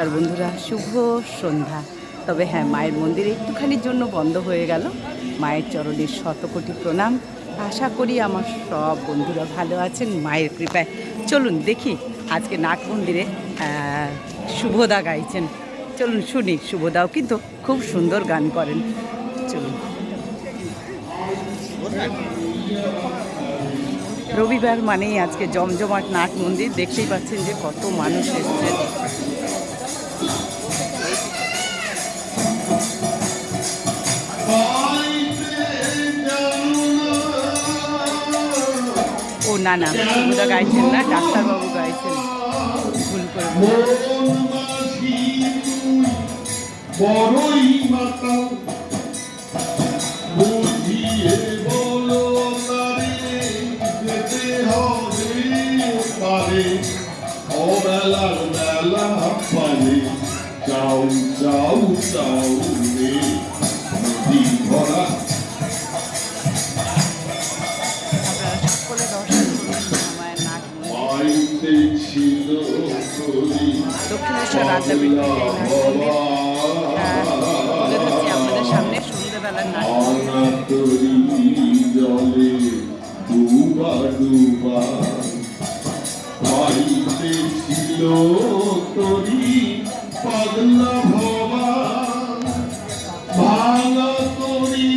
আর বন্ধুরা, শুভ সন্ধ্যা। তবে হ্যাঁ, মায়ের মন্দিরে একটুখানির জন্য বন্ধ হয়ে গেল। মায়ের চরণের শতকোটি প্রণাম। আশা করি আমার সব বন্ধুরা ভালো আছেন মায়ের কৃপায়। চলুন দেখি আজকে নাট মন্দিরে শুভদা গাইছেন। চলুন শুনি। শুভদাও কিন্তু খুব সুন্দর গান করেন। চলুন। রবিবার মানেই আজকে জমজমাট নাট মন্দির। দেখতেই পাচ্ছেন যে কত মানুষ এসছে। ও না না, শুভদা গাইছেন না, ডাক্তারবাবু গাইছেন। ভুল করে বড়ই মাতা বুঝিয়ে বলো তারে যেতে হবে পারে অবেলার বেলা পারে চাও চাও চাও রে নদী ভরা। দক্ষিণেশ্বর রাধাবৃন্দ তুলে ধরছি আপনাদের সামনে সন্ধ্যেবেলার নাট। জলে ডুবা ডুবা ছিল তরি পাগলা ভবা ভাঙা তরি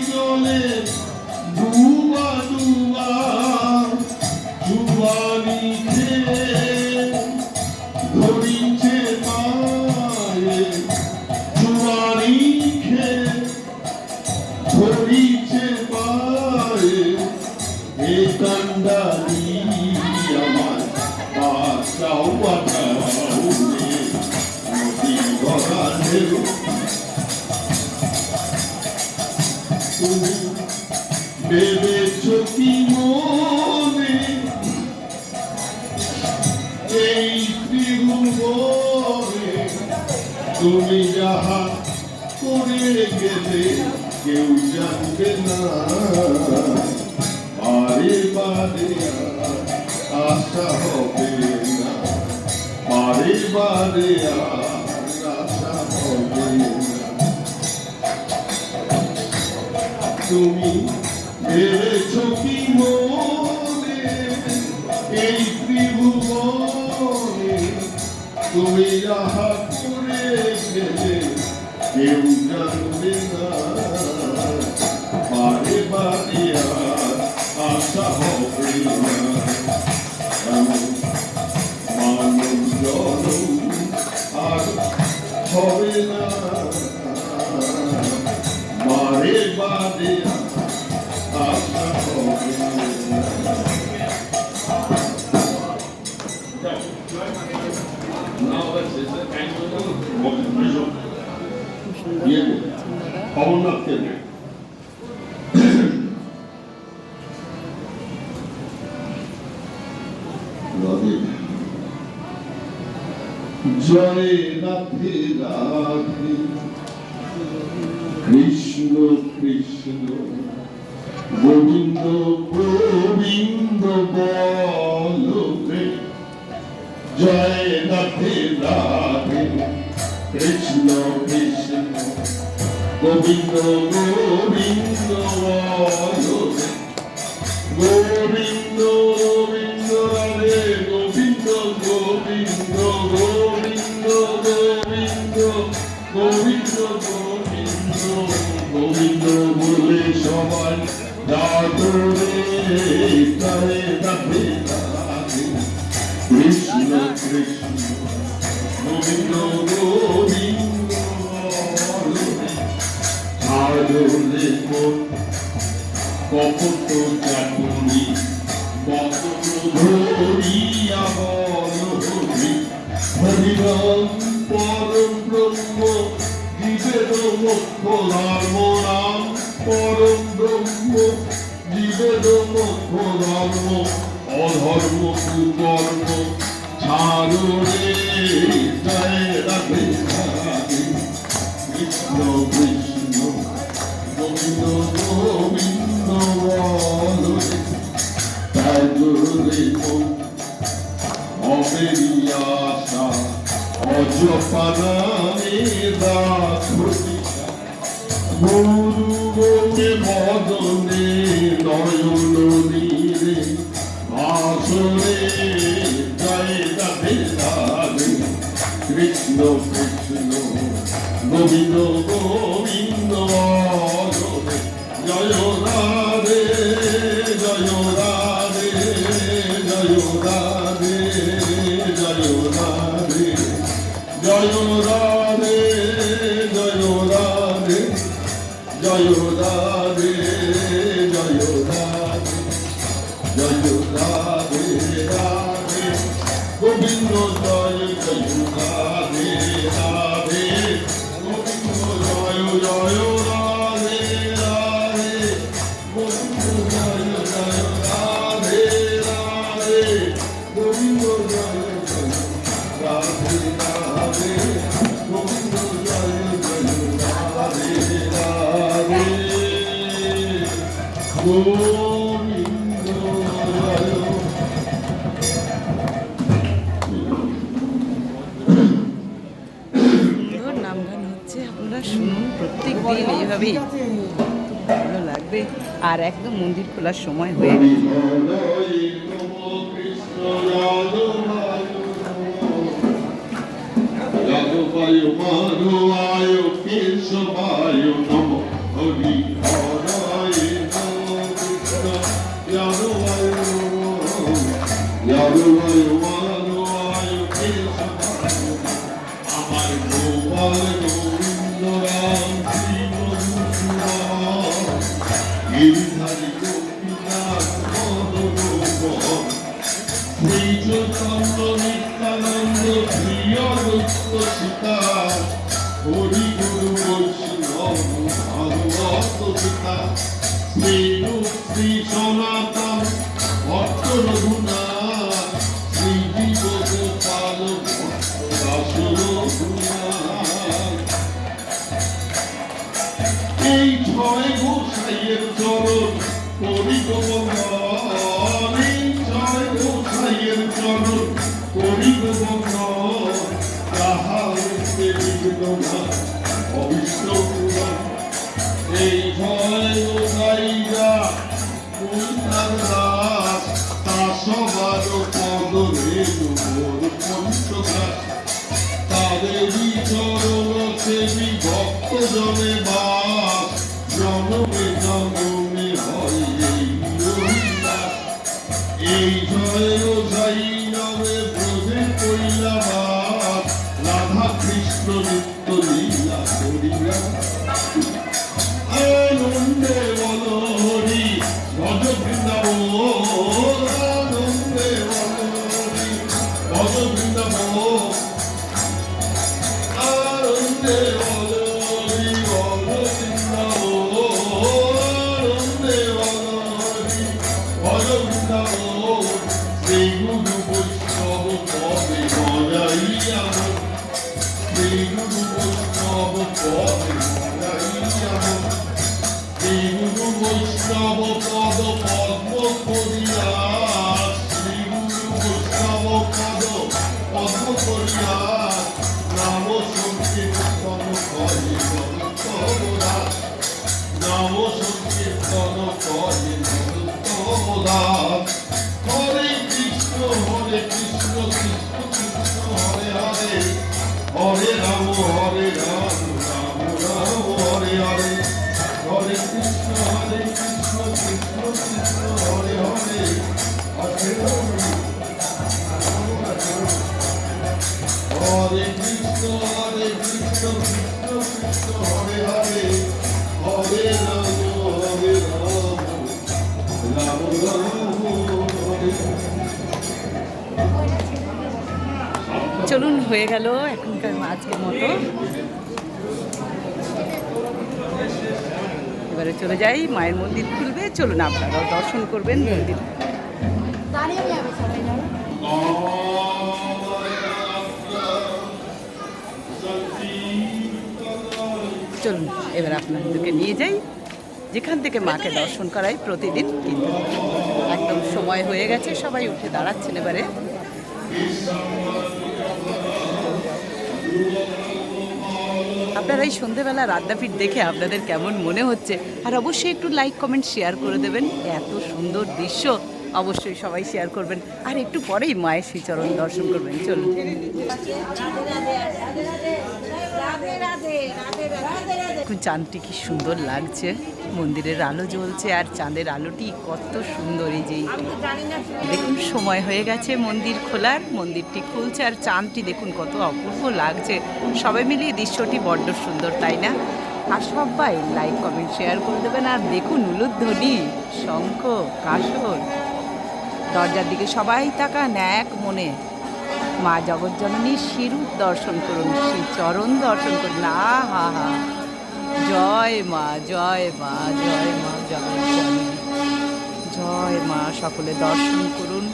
জলে ডুবা ডুবা জুয়ানি ধরিছে মায়ে জুয়ানি ধরিছে মায়ে এ কান্ডারি আমার বাঁচাও বাঁচাও নদী ভরা ঢেউ তুমি ভেবেছ কি মনে এই ত্রিভুবনে তুমি যাহা করে গেলে কেউ জানবে না। বারে বারে আশা হবে না, বারে বারে আশা হবে না। তুমি ভেবেছ কি মনে এই ত্রিভুবনে তুমি যাহা করে গেলে কেউ জানবে না। বারে বারে আশা হবে না। মানব জনম আর হবে না। বারে বারে আশা হবে না। জয় রাধে রাধে কৃষ্ণ কৃষ্ণ গোবিন্দ গোবিন্দ বলবে। জয় রাধে রাধে কৃষ্ণ কৃষ্ণ গোবিন্দ গোবিন্দ বলবে। গোবিন্দ গোবিন্দ রাধে গোবিন্দ গোবিন্দ গোবিন্দ গোবিন্দ গোবিন্দ গোবিন্দ গোবিন্দ বলে সবাই ডাকরে জয় রাধে রাধে কৃষ্ণ কৃষ্ণ গোবিন্দ গোবিন্দ ছাড়লে মন কপট চাটুরি বদন ধরিয়া বল হরি হরিরাম পরম ব্রহ্ম জীবের মোক্ষ ধর্ম রাম পরম ব্রহ্ম জীবের মোক্ষ ধর্ম অধর্ম কুকর্ম ছাড়ো রে জয় রাধে রাধে কৃষ্ণ কৃষ্ণ গোবিন্দ গোবিন্দ বল তাই রে মন অবেরিয়া আশা অযোগ্য পানামে দাস গুরুকে বদনে নয়ন নীরে ভাসরে জয় রাধে রাধে কৃষ্ণ কৃষ্ণ গোবিন্দ গোবিন্দ জয় রাধে জয় রাধে জয় রাধে জয় রাধে জয় রাধে জয় রাধে জয় রাধে জয় রাধে জয় রাধে রাধে গোবিন্দ জয় জয় রাধে রাধে গোবিন্দ জয় জয় রাধে রাধে গোবিন্দ জয় জয় রাধে রাধে গোবিন্দ জয় জয় রাধে রাধে গোবিন্দ জয় জয় রাধে রাধে গোবিন্দ জয় সুন্দর নাম গান হচ্ছে, আপনারা শুনুন প্রত্যেক দিন এইভাবেই, ভালো লাগবে। আর একদম মন্দির খোলার সময় হয়ে গেছে। যাদবায় মাধবায় কেশবায় নমঃ হরি হরায় নমঃ কৃষ্ণ যাদবায় নমঃ যাদবায় মাধবায় কেশবায় আমার গোপাল গোবিন্দ রাম শ্রী মধুসূদন গিরিধারী গোপীনাথ মদন শ্রী চৈতন্য নিত্যানন্দ প্রিয় দত্ত সীতা হরি গুরু বৈষ্ণব ভাগবত সীতা শ্রী রূপ শ্রী সনাতন ভক্ত রঘুনাথ শ্রী জীব গোপাল ভক্ত দাস রঘুনাথ এই ছয় গোসাইয়ের চরণ করি গোবন্ধন এই ছয় গোসাইয়ের চরণ করি গোবন্ধন তাহা হইতে বিঘ্ন না অবিষ্ট পুরাণ এই ছয় গোসাইরা কইতার দাস তা সবার পদ রেণু মোর পঞ্চদাস তাদেরই চরণ সেবী ভক্ত জনে বাস জনমে জনমে হয় এই রহিদাস এই জয় যাই নবে ব্রজে কইলা বাস রাধা কৃষ্ণ নিত্য লীলা করিয়া আনন্দে বল হরি ভজ বৃন্দাবন আনন্দে বল হরি ভজ বৃন্দাবন আনন্দে বল হরি ভজ বৃন্দাবন আনন্দে বল হরি ভজ বৃন্দাবন শ্রী গুরু বৈষ্ণব পদে মজাইয়া শ্রী গুরু বৈষ্ণব পদে মজাইয়া শ্রী গুরু বৈষ্ণব পদ পদ্ম করিয়া শ্রী গুরু বৈষ্ণব পদ পদ্ম করিয়া নাম সংকীর্তন করে ভক্তরা নাম সংকীর্তন করে ভক্তরা হরে কৃষ্ণ কৃষ্ণ কৃষ্ণ হরে হরে হরে রাম রাম রাম হরে হরে হরে কৃষ্ণ কৃষ্ণ কৃষ্ণ হরে হরে হরে হরে কৃষ্ণ কৃষ্ণ কৃষ্ণ হরে হরে হরে রাম রাম রাম হরে চলুন, হয়ে গেল এখনকার আজকের মতো। এবারে চলে যাই, মায়ের মন্দির খুলবে, চলুন আপনারাও দর্শন করবেন মন্দির। চলুন এবার আপনাদেরকে নিয়ে যাই যেখান থেকে মাকে দর্শন করাই প্রতিদিন, কিন্তু একদম সময় হয়ে গেছে, সবাই উঠে দাঁড়াচ্ছেন এবারে। আপনারা এই সন্ধেবেলা আদ্যাপীঠ দেখে আপনাদের কেমন মনে হচ্ছে, আর অবশ্যই একটু লাইক কমেন্ট শেয়ার করে দেবেন। এত সুন্দর দৃশ্য অবশ্যই সবাই শেয়ার করবেন, আর একটু পরেই মায়ের শ্রীচরণ দর্শন করবেন। চলুন। দেখুন চাঁদটি কি সুন্দর লাগছে, মন্দিরের আলো জ্বলছে আর চাঁদের আলোটি কত সুন্দর। এই যে দেখুন সময় হয়ে গেছে মন্দির খোলার, মন্দিরটি খুলছে আর চাঁদটি দেখুন কত অপূর্ব লাগছে। সবাই মিলিয়ে দৃশ্যটি বড্ড সুন্দর, তাই না? আর সবাই লাইক কমেন্ট শেয়ার করে দেবেন। আর দেখুন উলুধ্বনি, শঙ্খ, কাসর, দরজার দিকে সবাই তাকান এক মনে। মা জগজ্জননীর শিরূপ দর্শন করুন, শ্রীচরণ দর্শন করুন। হা হা, জয় মা, জয় মা, জয় মা জগজ্জননী, জয় মা। সকলে দর্শন করুন।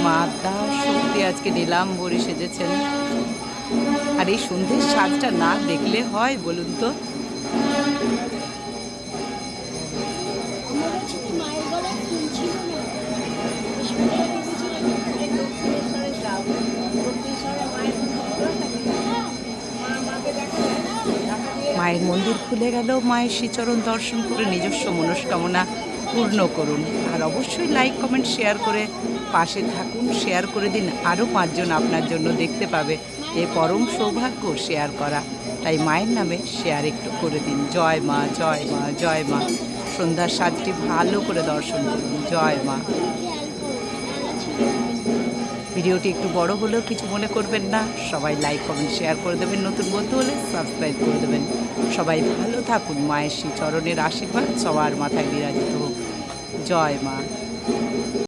মা দাস শক্তি আজকে নীলাম্বরী সেজেছেন, আর এই সন্ধ্যের সাজটা না দেখলে হয় বলুন তো? মায়ের মন্দির খুলে গেল, মায়ের শ্রীচরণ দর্শন করে নিজস্ব মনস্কামনা পূর্ণ করুন। আর অবশ্যই লাইক কমেন্ট শেয়ার করে পাশে থাকুন, শেয়ার করে দিন, আরও 5 জন আপনার জন্য দেখতে পাবে। এ পরম সৌভাগ্য শেয়ার করা, তাই মায়ের নামে শেয়ার একটু করে দিন। জয় মা, জয় মা, জয় মা। সন্ধ্যার সাজটি ভালো করে দর্শন করুন। জয় মা। ভিডিওটি একটু বড় হলেও কিছু মনে করবেন না, সবাই লাইক কমেন্ট শেয়ার করে দেবেন, নতুন বন্ধু হলে সাবস্ক্রাইব করে দেবেন। সবাই ভালো থাকুন, মায়ের শ্রী চরণের আশীর্বাদ সবার মাথায় বিরাজিত হোক। জয় মা।